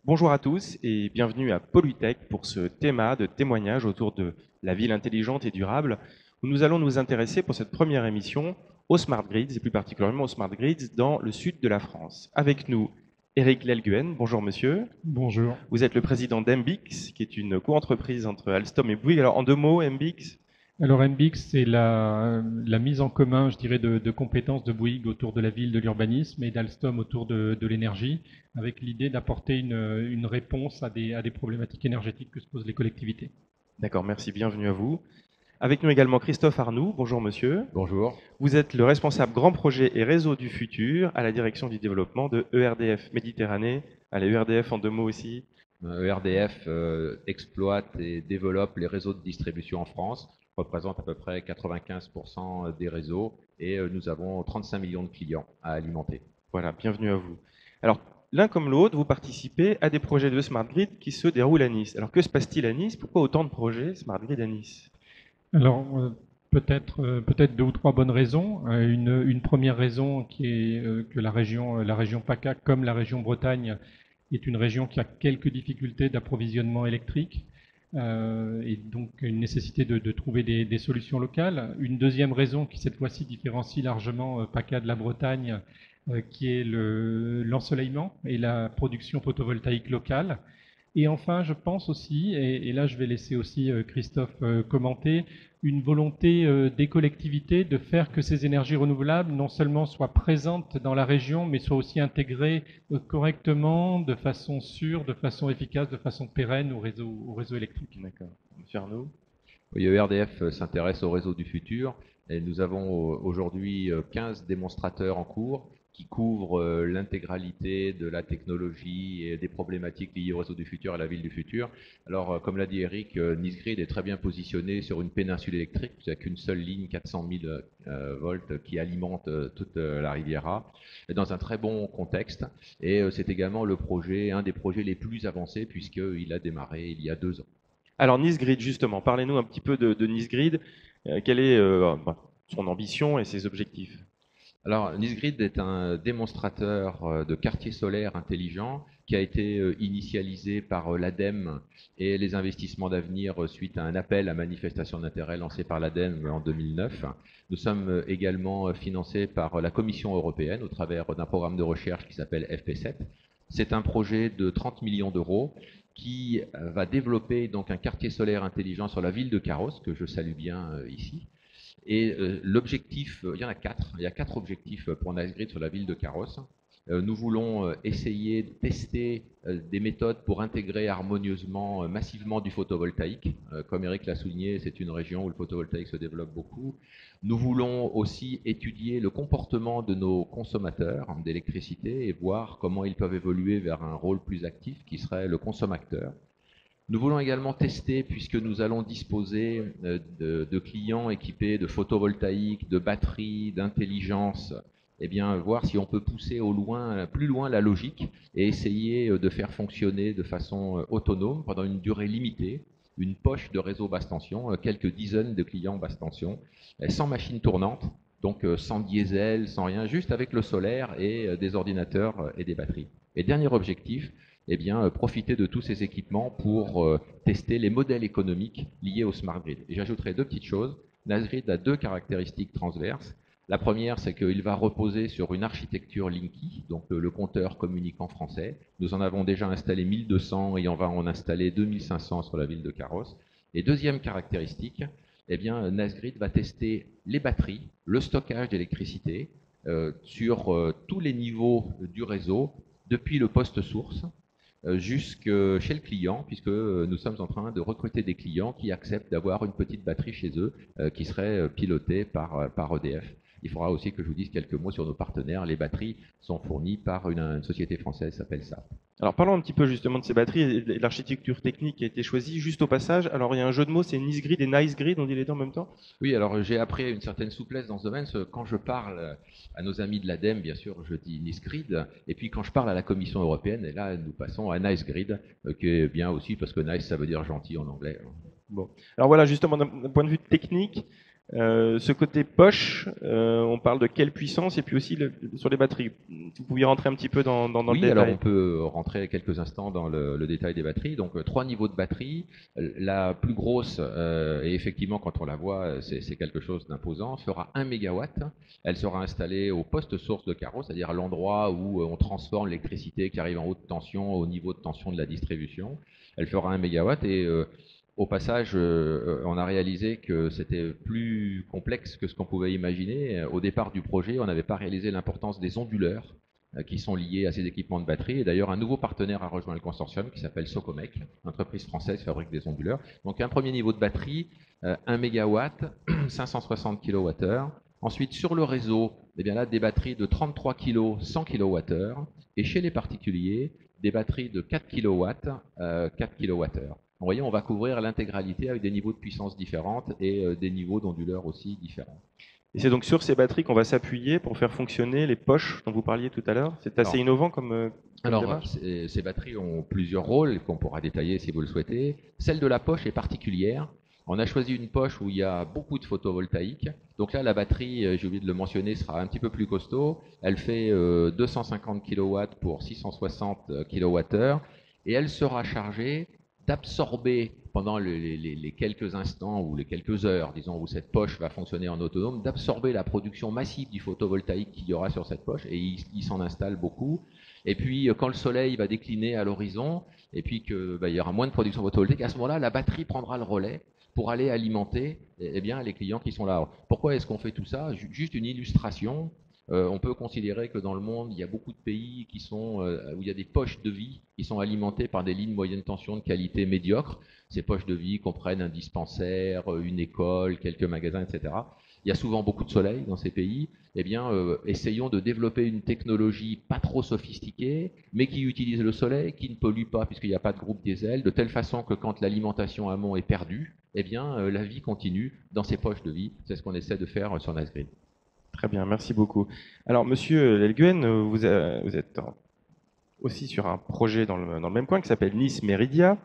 Bonjour à tous et bienvenue à Polytech pour ce thème de témoignage autour de la ville intelligente et durable, où nous allons nous intéresser pour cette première émission aux smart grids et plus particulièrement aux smart grids dans le sud de la France. Avec nous, Eric Lelguen. Bonjour monsieur. Bonjour. Vous êtes le président d'Embix, qui est une co-entreprise entre Alstom et Bouygues. Alors en deux mots, Embix. Alors MBX, c'est la mise en commun, je dirais, de compétences de Bouygues autour de la ville, de l'urbanisme et d'Alstom autour de l'énergie, avec l'idée d'apporter une réponse à des problématiques énergétiques que se posent les collectivités. D'accord, merci, bienvenue à vous. Avec nous également Christophe Arnoux. Bonjour monsieur. Bonjour. Vous êtes le responsable grand projet et réseau du futur à la direction du développement de ERDF Méditerranée. Allez, ERDF en deux mots aussi. ERDF exploite et développe les réseaux de distribution en France, représente à peu près 95% des réseaux et nous avons 35 millions de clients à alimenter. Voilà, bienvenue à vous. Alors, l'un comme l'autre, vous participez à des projets de Smart Grid qui se déroulent à Nice. Alors, que se passe-t-il à Nice? Pourquoi autant de projets Smart Grid à Nice? Alors, peut-être deux ou trois bonnes raisons. Une première raison qui est que la région PACA, comme la région Bretagne, est une région qui a quelques difficultés d'approvisionnement électrique et donc une nécessité de trouver des solutions locales. Une deuxième raison qui cette fois-ci différencie largement PACA de la Bretagne, qui est l'ensoleillement et la production photovoltaïque locale. Et enfin, je pense aussi, et là je vais laisser aussi Christophe commenter, une volonté des collectivités de faire que ces énergies renouvelables non seulement soient présentes dans la région, mais soient aussi intégrées correctement, de façon sûre, de façon efficace, de façon pérenne au réseau électrique. D'accord. Monsieur Arnaud? Oui, ERDF s'intéresse au réseau du futur et nous avons aujourd'hui 15 démonstrateurs en cours qui couvrent l'intégralité de la technologie et des problématiques liées au réseau du futur et à la ville du futur. Alors, comme l'a dit Eric, Nice Grid est très bien positionné sur une péninsule électrique, il n'y a qu'une seule ligne 400 000 volts qui alimente toute la Riviera, dans un très bon contexte. Et c'est également un des projets les plus avancés puisqu'il a démarré il y a 2 ans. Alors, Nice Grid, justement, parlez-nous un petit peu de Nice Grid. Quelle est son ambition et ses objectifs? Alors, Nice Grid est un démonstrateur de quartier solaire intelligent qui a été initialisé par l'ADEME et les investissements d'avenir suite à un appel à manifestation d'intérêt lancé par l'ADEME en 2009. Nous sommes également financés par la Commission européenne au travers d'un programme de recherche qui s'appelle FP7. C'est un projet de 30 millions d'euros qui va développer donc un quartier solaire intelligent sur la ville de Carros, que je salue bien ici. Et l'objectif, il y en a 4. Il y a 4 objectifs pour Nice Grid sur la ville de Carros. Nous voulons essayer de tester des méthodes pour intégrer harmonieusement, massivement du photovoltaïque. Comme Eric l'a souligné, c'est une région où le photovoltaïque se développe beaucoup. Nous voulons aussi étudier le comportement de nos consommateurs d'électricité et voir comment ils peuvent évoluer vers un rôle plus actif qui serait le consommateur. Nous voulons également tester, puisque nous allons disposer de clients équipés de photovoltaïque, de batteries, d'intelligence, eh bien, voir si on peut pousser plus loin la logique et essayer de faire fonctionner de façon autonome pendant une durée limitée une poche de réseau basse tension, quelques dizaines de clients basse tension, sans machine tournante, donc sans diesel, sans rien, juste avec le solaire et des ordinateurs et des batteries. Et dernier objectif, eh bien, profiter de tous ces équipements pour tester les modèles économiques liés au smart grid. Et j'ajouterai 2 petites choses. Nice Grid a 2 caractéristiques transverses. La première, c'est qu'il va reposer sur une architecture Linky, donc le compteur communiquant français. Nous en avons déjà installé 1200 et on va en installer 2500 sur la ville de Carros. Et deuxième caractéristique, eh bien, Nice Grid va tester les batteries, le stockage d'électricité sur tous les niveaux du réseau, depuis le poste source jusque chez le client, puisque nous sommes en train de recruter des clients qui acceptent d'avoir une petite batterie chez eux qui serait pilotée par EDF. Il faudra aussi que je vous dise quelques mots sur nos partenaires. Les batteries sont fournies par une société française qui s'appelle SAP. Alors parlons un petit peu justement de ces batteries et de l'architecture technique qui a été choisie. Juste au passage, alors il y a un jeu de mots, c'est NiceGrid et NiceGrid, on dit les deux en même temps? Oui, alors j'ai appris une certaine souplesse dans ce domaine. Quand je parle à nos amis de l'ADEME, bien sûr, je dis NiceGrid. Et puis quand je parle à la Commission européenne, et là, nous passons à NiceGrid, qui est bien aussi parce que nice, ça veut dire gentil en anglais. Bon. Alors voilà, justement, d'un point de vue technique, ce côté poche, on parle de quelle puissance et puis aussi sur les batteries. Vous pouviez rentrer un petit peu dans le Oui, détail. alors on peut rentrer quelques instants dans le détail des batteries. Donc 3 niveaux de batterie. La plus grosse, et effectivement quand on la voit, c'est quelque chose d'imposant, fera 1 MW. Elle sera installée au poste source de carreau, c'est-à-dire à l'endroit où on transforme l'électricité qui arrive en haute tension au niveau de tension de la distribution. Elle fera 1 MW et au passage, on a réalisé que c'était plus complexe que ce qu'on pouvait imaginer. Au départ du projet, on n'avait pas réalisé l'importance des onduleurs qui sont liés à ces équipements de batterie. Et d'ailleurs, un nouveau partenaire a rejoint le consortium qui s'appelle Socomec, entreprise française qui fabrique des onduleurs. Donc un premier niveau de batterie, 1 MW, 560 kWh. Ensuite, sur le réseau, eh bien là, des batteries de 33 kg, 100 kWh. Et chez les particuliers, des batteries de 4 kW, 4 kWh. Vous voyez, on va couvrir l'intégralité avec des niveaux de puissance différentes et des niveaux d'onduleurs aussi différents. Et c'est donc sur ces batteries qu'on va s'appuyer pour faire fonctionner les poches dont vous parliez tout à l'heure. C'est assez innovant comme Alors, démarche. ces batteries ont plusieurs rôles qu'on pourra détailler si vous le souhaitez. Celle de la poche est particulière. On a choisi une poche où il y a beaucoup de photovoltaïque. Donc là, la batterie, j'ai oublié de le mentionner, sera un petit peu plus costaud. Elle fait 250 kW pour 660 kWh et elle sera chargée d'absorber pendant les quelques instants ou les quelques heures, disons, où cette poche va fonctionner en autonome, d'absorber la production massive du photovoltaïque qu'il y aura sur cette poche, et il s'en installe beaucoup. Et puis, quand le soleil va décliner à l'horizon, et puis qu'il y aura moins de production photovoltaïque, à ce moment-là, la batterie prendra le relais pour aller alimenter bien, les clients qui sont là. Alors, pourquoi est-ce qu'on fait tout ça? Juste une illustration. On peut considérer que dans le monde, il y a beaucoup de pays qui sont, où il y a des poches de vie qui sont alimentées par des lignes moyenne tension de qualité médiocre. Ces poches de vie comprennent un dispensaire, une école, quelques magasins, etc. Il y a souvent beaucoup de soleil dans ces pays. Eh bien, essayons de développer une technologie pas trop sophistiquée, mais qui utilise le soleil, qui ne pollue pas puisqu'il n'y a pas de groupe diesel, de telle façon que quand l'alimentation amont est perdue, eh bien, la vie continue dans ces poches de vie. C'est ce qu'on essaie de faire sur NiceGrid. Très bien, merci beaucoup. Alors, Monsieur Lelguen, vous êtes aussi sur un projet dans le même coin qui s'appelle Nice Meridia.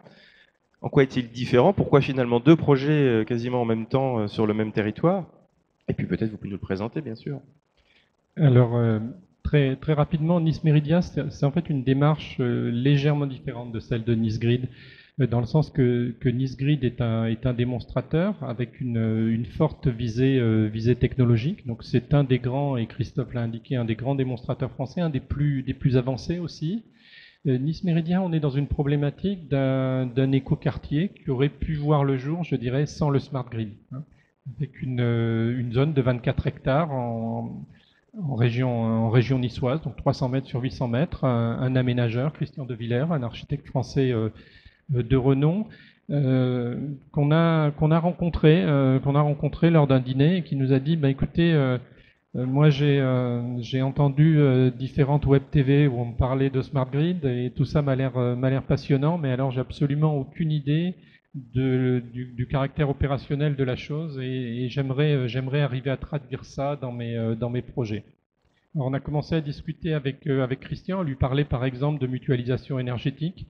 En quoi est-il différent? Pourquoi finalement deux projets quasiment en même temps sur le même territoire? Et puis peut-être vous pouvez nous le présenter, bien sûr. Alors, très rapidement, Nice Meridia, c'est en fait une démarche légèrement différente de celle de NiceGrid, dans le sens que NiceGrid est un démonstrateur avec une forte visée technologique. Donc c'est un des grands, et Christophe l'a indiqué, un des grands démonstrateurs français, un des plus avancés aussi. Nice Meridia, on est dans une problématique d'un écoquartier qui aurait pu voir le jour, je dirais, sans le smart grid, hein, avec une zone de 24 hectares en région niçoise, donc 300 mètres sur 800 mètres, un aménageur, Christian de Villers, un architecte français de renom, qu'on a rencontré lors d'un dîner et qui nous a dit, écoutez, moi j'ai entendu différentes web TV où on me parlait de smart grid et tout ça m'a l'air passionnant, mais alors j'ai absolument aucune idée du caractère opérationnel de la chose et j'aimerais arriver à traduire ça dans mes projets. Alors on a commencé à discuter avec Christian, à lui parler par exemple de mutualisation énergétique,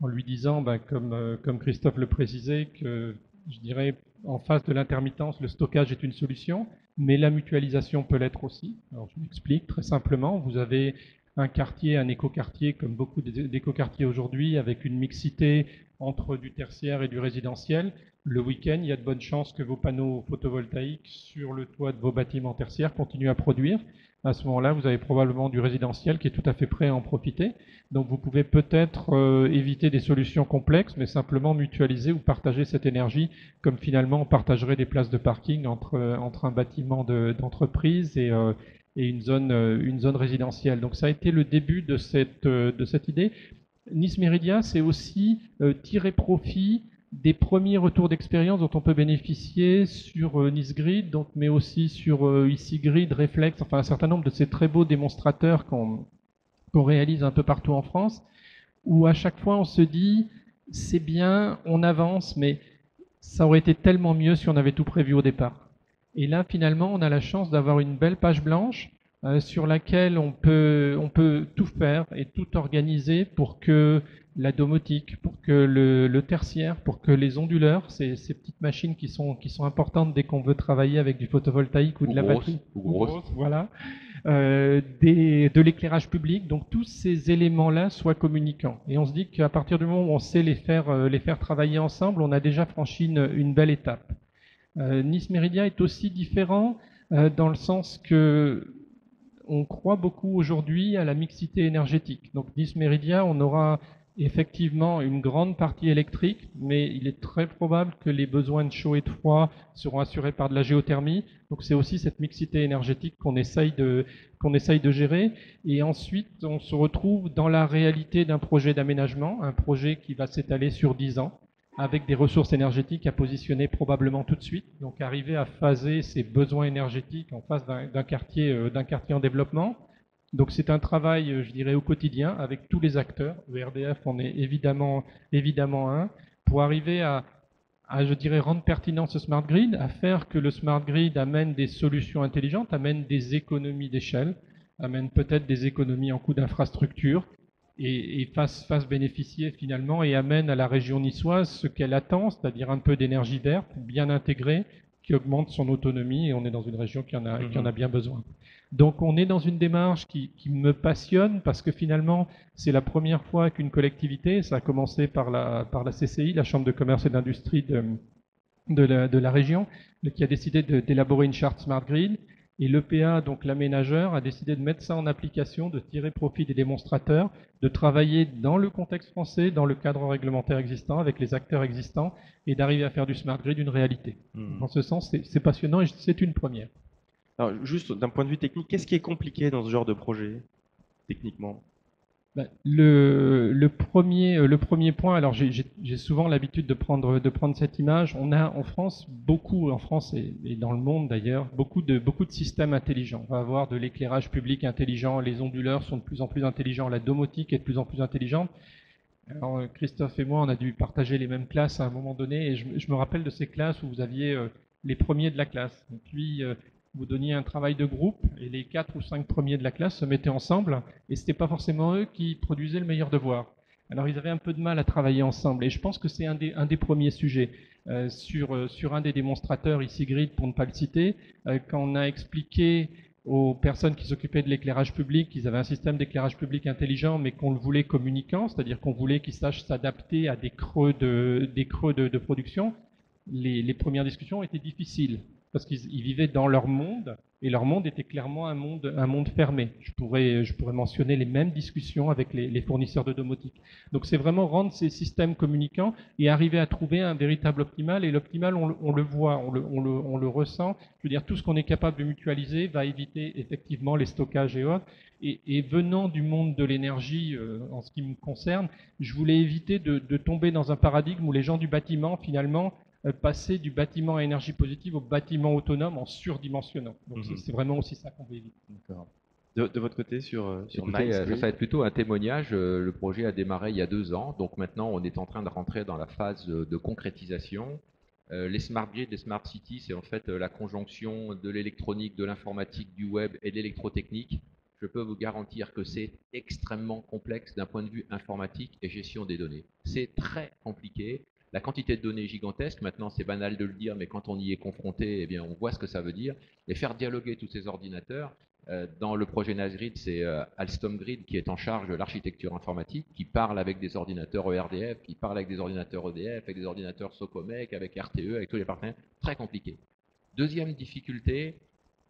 en lui disant, comme Christophe le précisait, que je dirais en face de l'intermittence, le stockage est une solution, mais la mutualisation peut l'être aussi. Alors je m'explique très simplement, vous avez un quartier, un écoquartier, comme beaucoup d'écoquartiers aujourd'hui, avec une mixité entre du tertiaire et du résidentiel. Le week-end, il y a de bonnes chances que vos panneaux photovoltaïques sur le toit de vos bâtiments tertiaires continuent à produire. À ce moment-là, vous avez probablement du résidentiel qui est tout à fait prêt à en profiter. Donc vous pouvez peut-être éviter des solutions complexes, mais simplement mutualiser ou partager cette énergie, comme finalement on partagerait des places de parking entre un bâtiment d'entreprise et une zone résidentielle. Donc ça a été le début de cette idée. Nice Meridia, c'est aussi tirer profit des premiers retours d'expérience dont on peut bénéficier sur NISGrid, donc, mais aussi sur ICGrid, Reflex, enfin un certain nombre de ces très beaux démonstrateurs qu'on réalise un peu partout en France, où à chaque fois on se dit c'est bien, on avance, mais ça aurait été tellement mieux si on avait tout prévu au départ. Et là, finalement, on a la chance d'avoir une belle page blanche sur laquelle on peut tout faire et tout organiser pour que la domotique, pour que le tertiaire, pour que les onduleurs, ces petites machines qui sont importantes dès qu'on veut travailler avec du photovoltaïque ou de la batterie, ou grosse. voilà, de l'éclairage public, donc tous ces éléments-là soient communicants. Et on se dit qu'à partir du moment où on sait les faire travailler ensemble, on a déjà franchi une belle étape. Nice Meridia est aussi différent dans le sens que on croit beaucoup aujourd'hui à la mixité énergétique. Donc Nice Meridia, on aura effectivement une grande partie électrique, mais il est très probable que les besoins de chaud et de froid seront assurés par de la géothermie. Donc c'est aussi cette mixité énergétique qu'on essaye de gérer. Et ensuite, on se retrouve dans la réalité d'un projet d'aménagement, un projet qui va s'étaler sur 10 ans, avec des ressources énergétiques à positionner probablement tout de suite. Donc arriver à phaser ces besoins énergétiques en face d'un quartier en développement. Donc c'est un travail, je dirais, au quotidien avec tous les acteurs. ERDF en est évidemment un, pour arriver à, je dirais, rendre pertinent ce smart grid, à faire que le smart grid amène des solutions intelligentes, amène des économies d'échelle, amène peut-être des économies en coût d'infrastructure et fasse bénéficier finalement et amène à la région niçoise ce qu'elle attend, c'est-à-dire un peu d'énergie verte, bien intégrée, qui augmente son autonomie, et on est dans une région qui en a bien besoin. Donc on est dans une démarche qui me passionne parce que finalement c'est la première fois qu'une collectivité, ça a commencé par la CCI, la Chambre de commerce et d'industrie de la région, qui a décidé d'élaborer une charte Smart Grid, et l'EPA, donc l'aménageur, a décidé de mettre ça en application, de tirer profit des démonstrateurs, de travailler dans le contexte français, dans le cadre réglementaire existant, avec les acteurs existants, et d'arriver à faire du Smart Grid une réalité. Dans ce sens, c'est passionnant et c'est une première. Alors, juste d'un point de vue technique, qu'est-ce qui est compliqué dans ce genre de projet, techniquement ? Le premier point, alors j'ai souvent l'habitude de prendre cette image. On a en France en France et dans le monde d'ailleurs, beaucoup de systèmes intelligents. On va avoir de l'éclairage public intelligent, les onduleurs sont de plus en plus intelligents, la domotique est de plus en plus intelligente. Alors Christophe et moi, on a dû partager les mêmes classes à un moment donné, et je me rappelle de ces classes où vous aviez les premiers de la classe. Et puis vous donniez un travail de groupe et les 4 ou 5 premiers de la classe se mettaient ensemble et c'était pas forcément eux qui produisaient le meilleur devoir. Alors ils avaient un peu de mal à travailler ensemble et je pense que c'est un des premiers sujets. Sur un des démonstrateurs, ici Grid pour ne pas le citer, quand on a expliqué aux personnes qui s'occupaient de l'éclairage public qu'ils avaient un système d'éclairage public intelligent mais qu'on le voulait communicant, c'est-à-dire qu'on voulait qu'ils sachent s'adapter à des creux de production, les premières discussions étaient difficiles parce qu'ils vivaient dans leur monde, et leur monde était clairement un monde fermé. Je pourrais mentionner les mêmes discussions avec les fournisseurs de domotique. Donc c'est vraiment rendre ces systèmes communicants et arriver à trouver un véritable optimal, et l'optimal, on le voit, on le ressent. Je veux dire, tout ce qu'on est capable de mutualiser va éviter effectivement les stockages et autres. Et venant du monde de l'énergie, en ce qui me concerne, je voulais éviter de tomber dans un paradigme où les gens du bâtiment, finalement, passer du bâtiment à énergie positive au bâtiment autonome en surdimensionnant. Donc c'est vraiment aussi ça qu'on veut éviter. D'accord. De votre côté, sur Écoutez, ça va être plutôt un témoignage. Le projet a démarré il y a 2 ans, donc maintenant on est en train de rentrer dans la phase de concrétisation. Les smart grids, les smart cities, c'est en fait la conjonction de l'électronique, de l'informatique, du web et de l'électrotechnique. Je peux vous garantir que c'est extrêmement complexe d'un point de vue informatique et gestion des données. C'est très compliqué. La quantité de données est gigantesque. Maintenant, c'est banal de le dire, mais quand on y est confronté, eh bien, on voit ce que ça veut dire. Et faire dialoguer tous ces ordinateurs. Dans le projet NASGrid, c'est Alstom Grid qui est en charge de l'architecture informatique, qui parle avec des ordinateurs ERDF, qui parle avec des ordinateurs EDF, avec des ordinateurs Socomec, avec RTE, avec tous les partenaires. Très compliqué. Deuxième difficulté,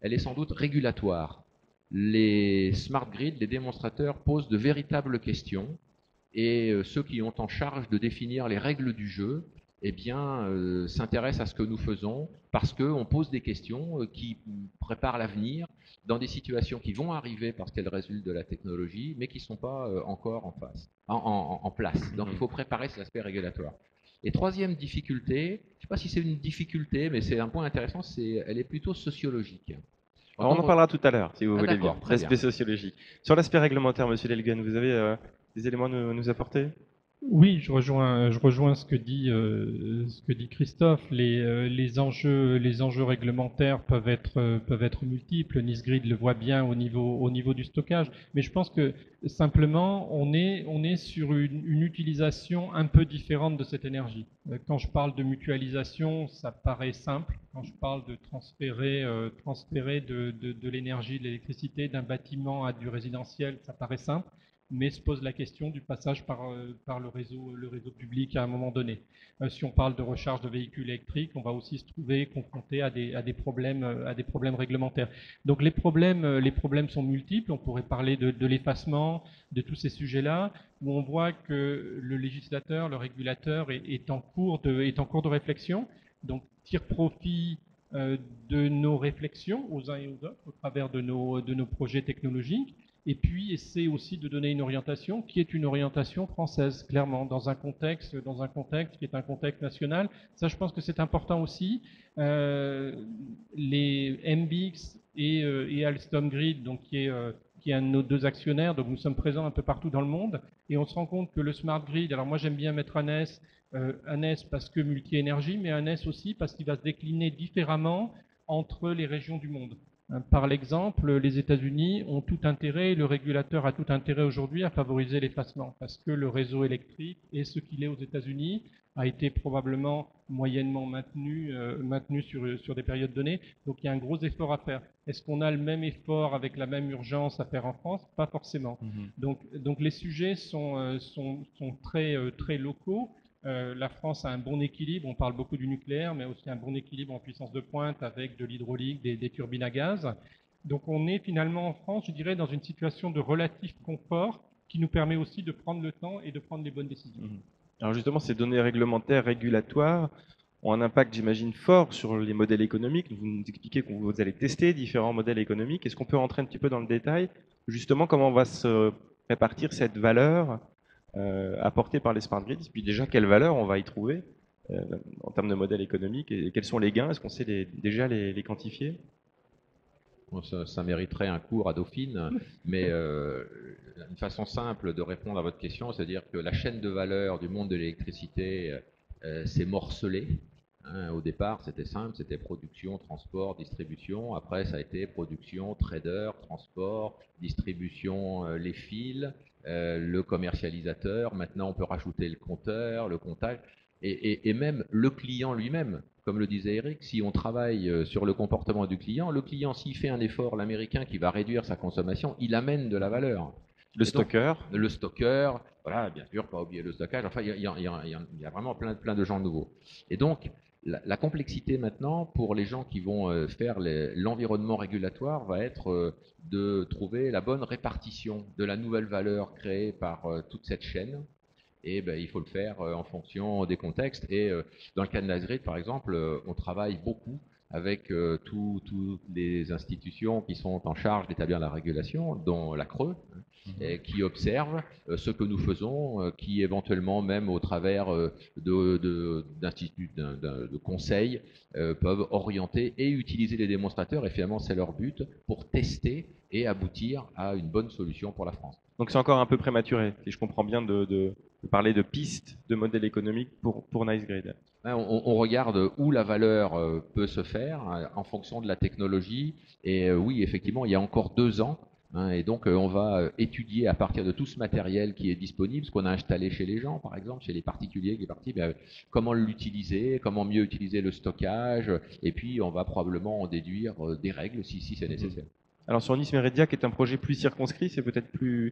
elle est sans doute régulatoire. Les smart grids, les démonstrateurs posent de véritables questions. Et ceux qui ont en charge de définir les règles du jeu, eh bien, s'intéressent à ce que nous faisons parce qu'on pose des questions qui préparent l'avenir dans des situations qui vont arriver parce qu'elles résultent de la technologie, mais qui ne sont pas encore en place. Donc, il faut préparer cet aspect régulatoire. Et troisième difficulté, je ne sais pas si c'est une difficulté, mais c'est un point intéressant, elle est plutôt sociologique. Alors, on en parlera tout à l'heure, si vous voulez bien, d'accord, très bien. l'aspect sociologique. Sur l'aspect réglementaire, Monsieur Lelgen, vous avez des éléments à nous apporter? Oui, je rejoins ce que dit Christophe. Les enjeux réglementaires peuvent être multiples. NISGRID le voit bien au niveau du stockage. Mais je pense que simplement, on est sur une utilisation un peu différente de cette énergie. Quand je parle de mutualisation, ça paraît simple. Quand je parle de transférer de l'énergie, de l'électricité d'un bâtiment à du résidentiel, ça paraît simple, mais se pose la question du passage par le réseau public à un moment donné. Si on parle de recharge de véhicules électriques, on va aussi se trouver confronté à des problèmes réglementaires. Donc les problèmes sont multiples. On pourrait parler de l'effacement, de tous ces sujets-là, où on voit que le législateur, le régulateur est en cours de réflexion, donc tire profit de nos réflexions aux uns et aux autres au travers de nos projets technologiques, et puis essaie aussi de donner une orientation qui est une orientation française, clairement, dans un contexte qui est un contexte national. Ça, je pense que c'est important aussi. Les MBX et Alstom Grid, donc qui est un de nos deux actionnaires, donc nous sommes présents un peu partout dans le monde, et on se rend compte que le Smart Grid, alors moi j'aime bien mettre un S parce que multi-énergie, mais un S aussi parce qu'il va se décliner différemment entre les régions du monde. Par l'exemple, les États-Unis ont tout intérêt, le régulateur a tout intérêt aujourd'hui à favoriser l'effacement, parce que le réseau électrique est ce qu'il est aux États-Unis, a été probablement moyennement maintenu sur des périodes données, donc il y a un gros effort à faire. Est-ce qu'on a le même effort avec la même urgence à faire en France? Pas forcément. Donc les sujets sont très locaux. La France a un bon équilibre, on parle beaucoup du nucléaire, mais aussi un bon équilibre en puissance de pointe avec de l'hydraulique, des turbines à gaz. Donc on est finalement en France, je dirais, dans une situation de relatif confort qui nous permet aussi de prendre le temps et de prendre les bonnes décisions. Alors justement, ces données réglementaires, régulatoires, ont un impact, j'imagine, fort sur les modèles économiques. Vous nous expliquez que vous allez tester différents modèles économiques. Est-ce qu'on peut rentrer un petit peu dans le détail, justement, comment va se répartir cette valeur apportée par les smart grids, puis déjà quelle valeur on va y trouver en termes de modèle économique, et quels sont les gains? Est-ce qu'on sait déjà les quantifier? Bon, ça mériterait un cours à Dauphine, mais une façon simple de répondre à votre question, c'est-à-dire que la chaîne de valeur du monde de l'électricité s'est morcelée. Au départ, c'était simple, c'était production, transport, distribution. Après, ça a été production, trader, transport, distribution, les fils, le commercialisateur. Maintenant, on peut rajouter le compteur, le comptage, et même le client lui-même. Comme le disait Eric, si on travaille sur le comportement du client, le client, s'il fait un effort, l'américain qui va réduire sa consommation, il amène de la valeur. Le stockeur. Le stockeur, voilà, bien sûr, pas oublier le stockage. Enfin, il y a vraiment plein de gens nouveaux. Et donc, la complexité maintenant pour les gens qui vont faire l'environnement régulatoire va être de trouver la bonne répartition de la nouvelle valeur créée par toute cette chaîne. Et il faut le faire en fonction des contextes. Et dans le cas de NISGRID, par exemple, on travaille beaucoup avec toutes les institutions qui sont en charge d'établir la régulation, dont la CRE, qui observent ce que nous faisons, qui éventuellement, même au travers d'instituts, de conseils, peuvent orienter et utiliser les démonstrateurs, et finalement c'est leur but, pour tester et aboutir à une bonne solution pour la France. Donc c'est encore un peu prématuré, si je comprends bien, de parler de pistes de modèles économiques pour NISGRID. On regarde où la valeur peut se faire en fonction de la technologie. Et oui, effectivement, il y a encore 2 ans. Et donc, on va étudier à partir de tout ce matériel qui est disponible, ce qu'on a installé chez les gens, par exemple, chez les particuliers qui est parti, comment l'utiliser, comment mieux utiliser le stockage. Et puis, on va probablement en déduire des règles si c'est nécessaire. Alors, sur Nice Mérédia, qui est un projet plus circonscrit, c'est peut-être plus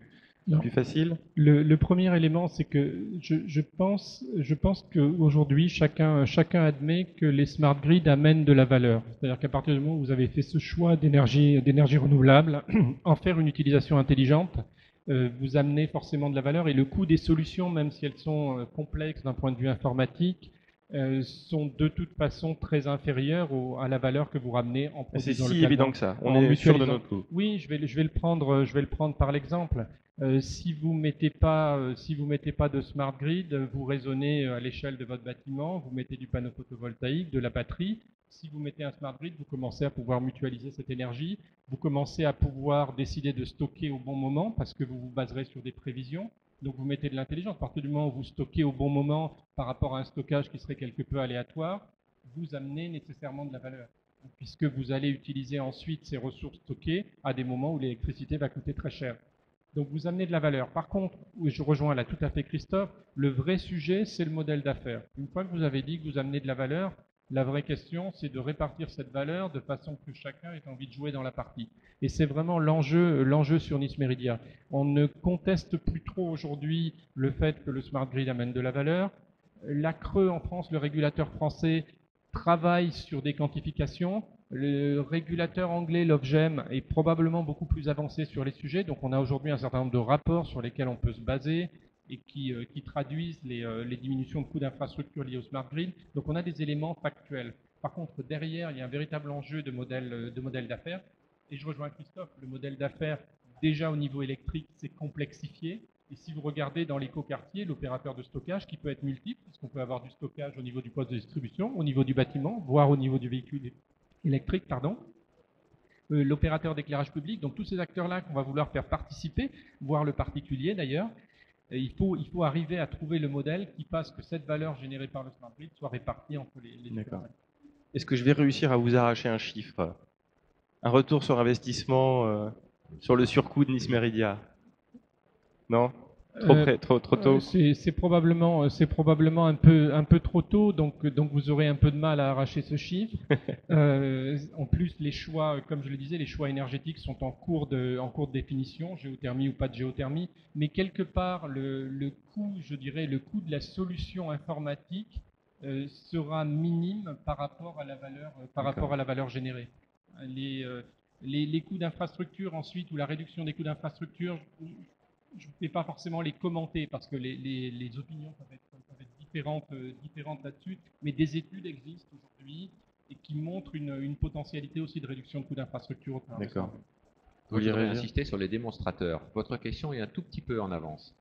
facile? Le premier élément, c'est que je pense qu'aujourd'hui, chacun admet que les smart grids amènent de la valeur. C'est-à-dire qu'à partir du moment où vous avez fait ce choix d'énergie renouvelable, en faire une utilisation intelligente, vous amenez forcément de la valeur. Et le coût des solutions, même si elles sont complexes d'un point de vue informatique, sont de toute façon très inférieurs à la valeur que vous ramenez en produisant. C'est si évident que ça. On est sûr de notre coût. Oui, je vais le prendre par l'exemple. Si vous mettez pas de smart grid, vous raisonnez à l'échelle de votre bâtiment, vous mettez du panneau photovoltaïque, de la batterie. Si vous mettez un smart grid, vous commencez à pouvoir mutualiser cette énergie, vous commencez à pouvoir décider de stocker au bon moment parce que vous vous baserez sur des prévisions. Donc vous mettez de l'intelligence. À partir du moment où vous stockez au bon moment par rapport à un stockage qui serait quelque peu aléatoire, vous amenez nécessairement de la valeur, puisque vous allez utiliser ensuite ces ressources stockées à des moments où l'électricité va coûter très cher. Donc vous amenez de la valeur. Par contre, où je rejoins là tout à fait Christophe, le vrai sujet, c'est le modèle d'affaires. Une fois que vous avez dit que vous amenez de la valeur, la vraie question, c'est de répartir cette valeur de façon que chacun ait envie de jouer dans la partie. Et c'est vraiment l'enjeu sur Nice Méridien. On ne conteste plus trop aujourd'hui le fait que le smart grid amène de la valeur. La CRE en France, le régulateur français, travaille sur des quantifications. Le régulateur anglais, l'OFGEM, est probablement beaucoup plus avancé sur les sujets. Donc on a aujourd'hui un certain nombre de rapports sur lesquels on peut se baser et qui traduisent les diminutions de coûts d'infrastructure liées au smart grid. Donc on a des éléments factuels. Par contre, derrière, il y a un véritable enjeu de modèle d'affaires. Et je rejoins Christophe, le modèle d'affaires, déjà au niveau électrique, c'est complexifié. Et si vous regardez dans l'écoquartier, l'opérateur de stockage qui peut être multiple, puisqu'on peut avoir du stockage au niveau du poste de distribution, au niveau du bâtiment, voire au niveau du véhicule électrique, pardon, l'opérateur d'éclairage public, donc tous ces acteurs-là qu'on va vouloir faire participer, voire le particulier d'ailleurs, il faut arriver à trouver le modèle qui fasse que cette valeur générée par le smart grid soit répartie entre les différents acteurs. Est-ce que je vais réussir à vous arracher un chiffre? Un retour sur investissement sur le surcoût de Nice Meridia? Non? Trop tôt? C'est probablement un peu trop tôt, donc vous aurez un peu de mal à arracher ce chiffre. En plus, les choix, comme je le disais, les choix énergétiques sont en cours de définition, géothermie ou pas de géothermie, mais quelque part le coût, je dirais, le coût de la solution informatique sera minime par rapport à la valeur générée. Les coûts d'infrastructure ensuite, ou la réduction des coûts d'infrastructure, je ne vais pas forcément les commenter parce que les opinions peuvent être différentes là-dessus, mais des études existent aujourd'hui et qui montrent une potentialité aussi de réduction de coûts d'infrastructure. D'accord. Moi, je voudrais insister sur les démonstrateurs. Votre question est un tout petit peu en avance.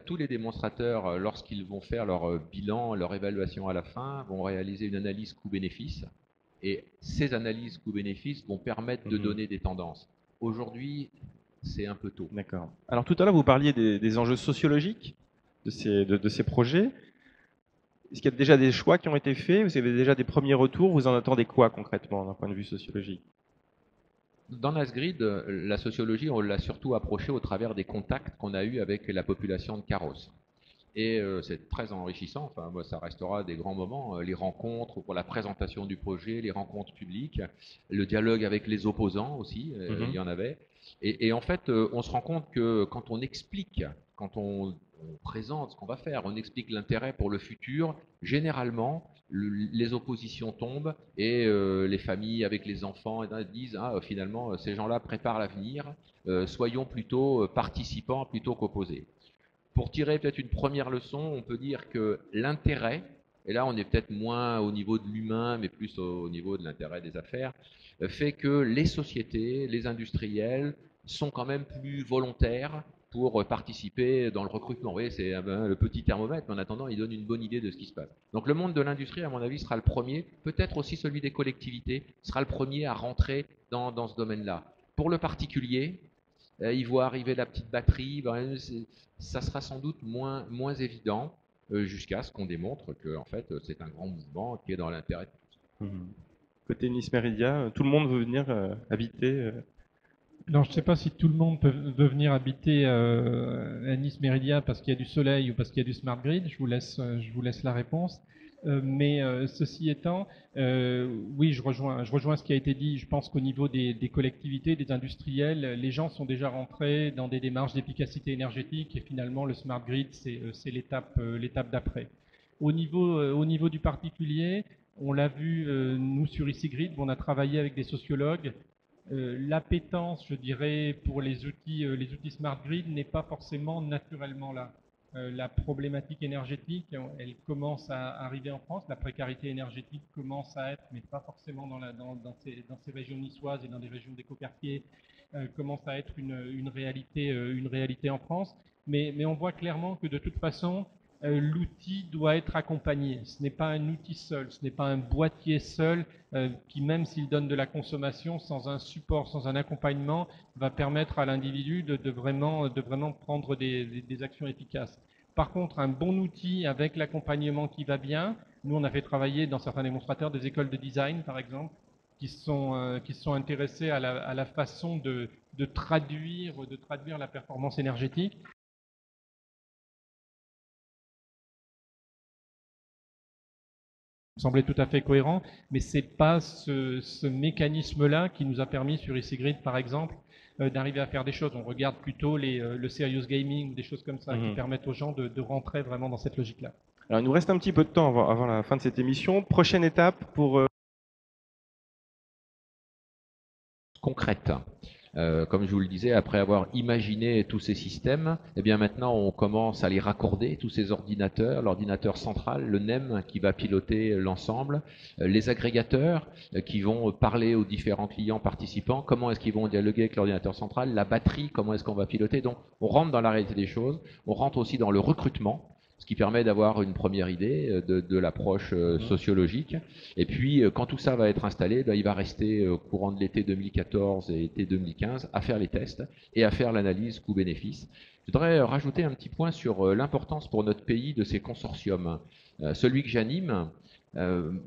Tous les démonstrateurs, lorsqu'ils vont faire leur bilan, leur évaluation à la fin, vont réaliser une analyse coût-bénéfice. Et ces analyses coût-bénéfice vont permettre de donner des tendances. Aujourd'hui, c'est un peu tôt. D'accord. Alors tout à l'heure, vous parliez des enjeux sociologiques de ces projets. Est-ce qu'il y a déjà des choix qui ont été faits? Vous avez déjà des premiers retours? Vous en attendez quoi concrètement d'un point de vue sociologique? Dans Nasgrid, la sociologie, on l'a surtout approchée au travers des contacts qu'on a eus avec la population de Carros. Et c'est très enrichissant, enfin, moi, ça restera des grands moments, les rencontres pour la présentation du projet, les rencontres publiques, le dialogue avec les opposants aussi, il y en avait. Et en fait, on se rend compte que quand on explique, quand on présente ce qu'on va faire, on explique l'intérêt pour le futur, généralement, les oppositions tombent et les familles avec les enfants disent finalement, ces gens-là préparent l'avenir, soyons plutôt participants plutôt qu'opposés. Pour tirer peut-être une première leçon, on peut dire que l'intérêt, et là on est peut-être moins au niveau de l'humain, mais plus au niveau de l'intérêt des affaires, fait que les sociétés, les industriels sont quand même plus volontaires pour participer dans le recrutement. Vous voyez, c'est le petit thermomètre, mais en attendant, il donne une bonne idée de ce qui se passe. Donc le monde de l'industrie, à mon avis, sera le premier, peut-être aussi celui des collectivités, sera le premier à rentrer dans ce domaine-là. Pour le particulier, il voit arriver la petite batterie, ça sera sans doute moins évident jusqu'à ce qu'on démontre que en fait, c'est un grand mouvement qui est dans l'intérêt de tous. Côté Nice Meridia, tout le monde veut venir habiter Non, je ne sais pas si tout le monde veut venir habiter à Nice Meridia parce qu'il y a du soleil ou parce qu'il y a du smart grid. Je vous laisse la réponse. Mais ceci étant, oui, je rejoins ce qui a été dit. Je pense qu'au niveau des collectivités, des industriels, les gens sont déjà rentrés dans des démarches d'efficacité énergétique et finalement le smart grid, c'est l'étape d'après. Au niveau du particulier, on l'a vu, nous sur EasyGrid, on a travaillé avec des sociologues. L'appétence, je dirais, pour les outils smart grid n'est pas forcément naturellement là. La problématique énergétique, elle commence à arriver en France. La précarité énergétique commence à être, mais pas forcément dans ces régions niçoises et dans des régions d'écoquartiers, commence à être une réalité en France. Mais on voit clairement que de toute façon, l'outil doit être accompagné. Ce n'est pas un outil seul, ce n'est pas un boîtier seul qui, même s'il donne de la consommation, sans un support, sans un accompagnement, va permettre à l'individu de vraiment prendre des actions efficaces. Par contre, un bon outil avec l'accompagnement qui va bien, nous on a fait travailler dans certains démonstrateurs des écoles de design, par exemple, qui se sont intéressés à la façon de traduire la performance énergétique. Semblait tout à fait cohérent, mais c'est pas ce mécanisme-là qui nous a permis sur EasyGrid, par exemple, d'arriver à faire des choses. On regarde plutôt le serious gaming, des choses comme ça, qui permettent aux gens de rentrer vraiment dans cette logique-là. Alors, il nous reste un petit peu de temps avant la fin de cette émission. Prochaine étape pour... Concrète. Comme je vous le disais, après avoir imaginé tous ces systèmes, eh bien maintenant on commence à les raccorder, tous ces ordinateurs, l'ordinateur central, le NEM qui va piloter l'ensemble, les agrégateurs qui vont parler aux différents clients participants, comment est-ce qu'ils vont dialoguer avec l'ordinateur central, la batterie, comment est-ce qu'on va piloter. Donc on rentre dans la réalité des choses, on rentre aussi dans le recrutement, ce qui permet d'avoir une première idée de l'approche sociologique. Et puis, quand tout ça va être installé, il va rester au courant de l'été 2014 et l'été 2015 à faire les tests et à faire l'analyse coût-bénéfice. Je voudrais rajouter un petit point sur l'importance pour notre pays de ces consortiums. Celui que j'anime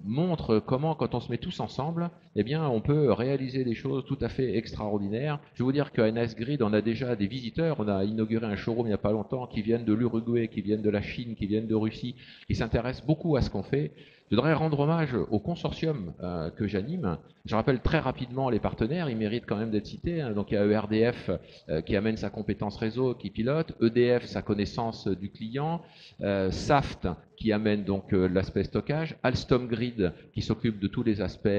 montre comment, quand on se met tous ensemble, eh bien, on peut réaliser des choses tout à fait extraordinaires. Je vais vous dire qu'à NSGrid, on a déjà des visiteurs. On a inauguré un showroom il n'y a pas longtemps qui viennent de l'Uruguay, qui viennent de la Chine, qui viennent de Russie, qui s'intéressent beaucoup à ce qu'on fait. Je voudrais rendre hommage au consortium que j'anime. Je rappelle très rapidement les partenaires, ils méritent quand même d'être cités. Hein. Donc il y a ERDF qui amène sa compétence réseau, qui pilote, EDF sa connaissance du client, SAFT qui amène donc l'aspect stockage, Alstom Grid qui s'occupe de tous les aspects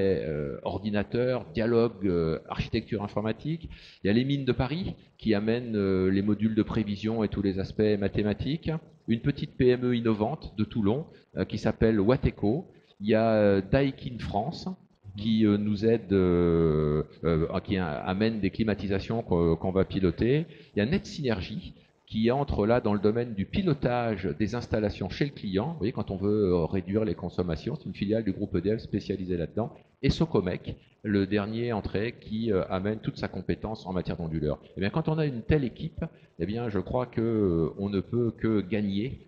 ordinateur, dialogue, architecture informatique. Il y a les mines de Paris qui amènent les modules de prévision et tous les aspects mathématiques. Une petite PME innovante de Toulon qui s'appelle Wateco. Il y a Daikin France qui nous aide, qui amène des climatisations qu'on va piloter. Il y a Net Synergie qui entre là dans le domaine du pilotage des installations chez le client. Vous voyez, quand on veut réduire les consommations, c'est une filiale du groupe EDF spécialisée là-dedans. Et Socomec, le dernier entré, qui amène toute sa compétence en matière d'onduleurs. Et bien, quand on a une telle équipe, eh bien, je crois que on ne peut que gagner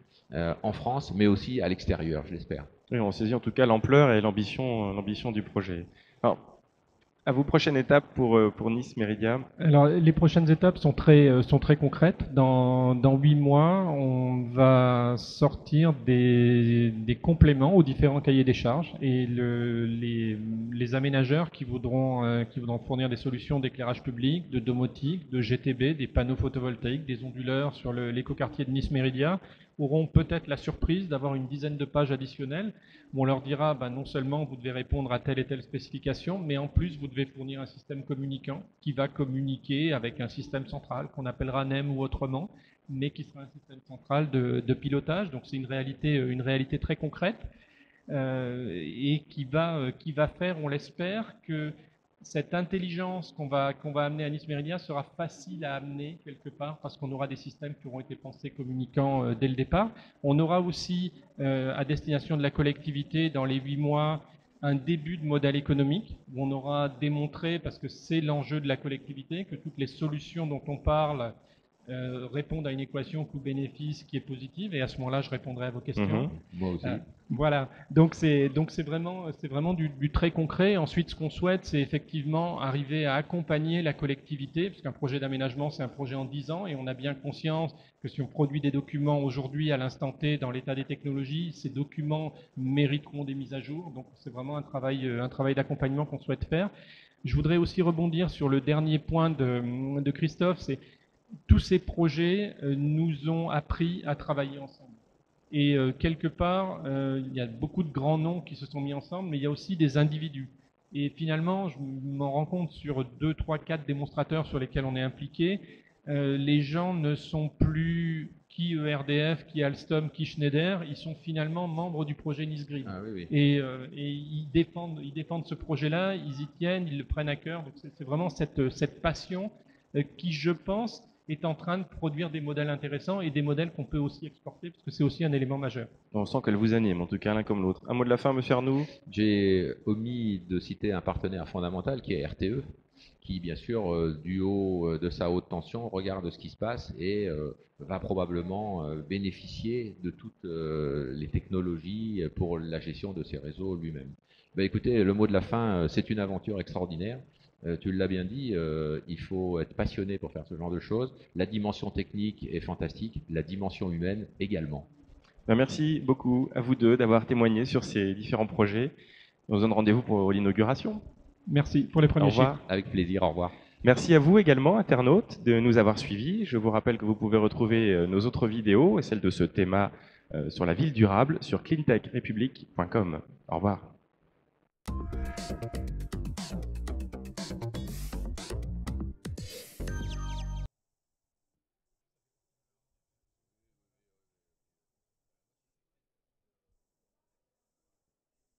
en France, mais aussi à l'extérieur, je l'espère. Oui, on saisit en tout cas l'ampleur et l'ambition du projet. Alors, à vous, prochaine étape pour Nice Meridia. Alors, les prochaines étapes sont très concrètes. Dans 8 mois, on va sortir des compléments aux différents cahiers des charges et les aménageurs qui voudront fournir des solutions d'éclairage public, de domotique, de GTB, des panneaux photovoltaïques, des onduleurs sur l'écoquartier de Nice Meridia auront peut-être la surprise d'avoir une dizaine de pages additionnelles où on leur dira non seulement vous devez répondre à telle et telle spécification, mais en plus vous devez fournir un système communicant qui va communiquer avec un système central qu'on appellera NEM ou autrement, mais qui sera un système central de pilotage. Donc c'est une réalité très concrète et qui va faire, on l'espère, que cette intelligence qu'on va amener à Nice Meridia sera facile à amener quelque part parce qu'on aura des systèmes qui auront été pensés communicants dès le départ. On aura aussi à destination de la collectivité dans les 8 mois un début de modèle économique où on aura démontré, parce que c'est l'enjeu de la collectivité, que toutes les solutions dont on parle répondent à une équation coût-bénéfice qui est positive, et à ce moment-là je répondrai à vos questions. Moi aussi. Voilà, donc c'est vraiment du très concret. Ensuite, ce qu'on souhaite, c'est effectivement arriver à accompagner la collectivité, parce qu'un projet d'aménagement, c'est un projet en 10 ans, et on a bien conscience que si on produit des documents aujourd'hui, à l'instant T, dans l'état des technologies, ces documents mériteront des mises à jour. Donc c'est vraiment un travail d'accompagnement qu'on souhaite faire. Je voudrais aussi rebondir sur le dernier point de Christophe, c'est tous ces projets nous ont appris à travailler ensemble. Et quelque part, il y a beaucoup de grands noms qui se sont mis ensemble, mais il y a aussi des individus. Et finalement, je m'en rends compte sur 2, 3, 4 démonstrateurs sur lesquels on est impliqué, les gens ne sont plus qui ERDF, qui Alstom, qui Schneider, ils sont finalement membres du projet Nice Grid. Ah, oui. Et ils défendent ce projet-là, ils y tiennent, ils le prennent à cœur. Donc c'est vraiment cette passion qui, je pense, est en train de produire des modèles intéressants et des modèles qu'on peut aussi exporter, parce que c'est aussi un élément majeur. On sent qu'elle vous anime, en tout cas l'un comme l'autre. Un mot de la fin, monsieur Arnoux? J'ai omis de citer un partenaire fondamental qui est RTE, qui bien sûr, du haut de sa haute tension, regarde ce qui se passe et va probablement bénéficier de toutes les technologies pour la gestion de ses réseaux lui-même. Ben, écoutez, le mot de la fin, c'est une aventure extraordinaire. Tu l'as bien dit, il faut être passionné pour faire ce genre de choses. La dimension technique est fantastique, la dimension humaine également. Ben, merci beaucoup à vous deux d'avoir témoigné sur ces différents projets. On vous donne rendez-vous pour l'inauguration. Merci pour les Au premiers revoir. chiffres. Avec plaisir, au revoir. Merci à vous également, internautes, de nous avoir suivis. Je vous rappelle que vous pouvez retrouver nos autres vidéos et celle de ce thème sur la ville durable sur cleantechrepublic.com. Au revoir.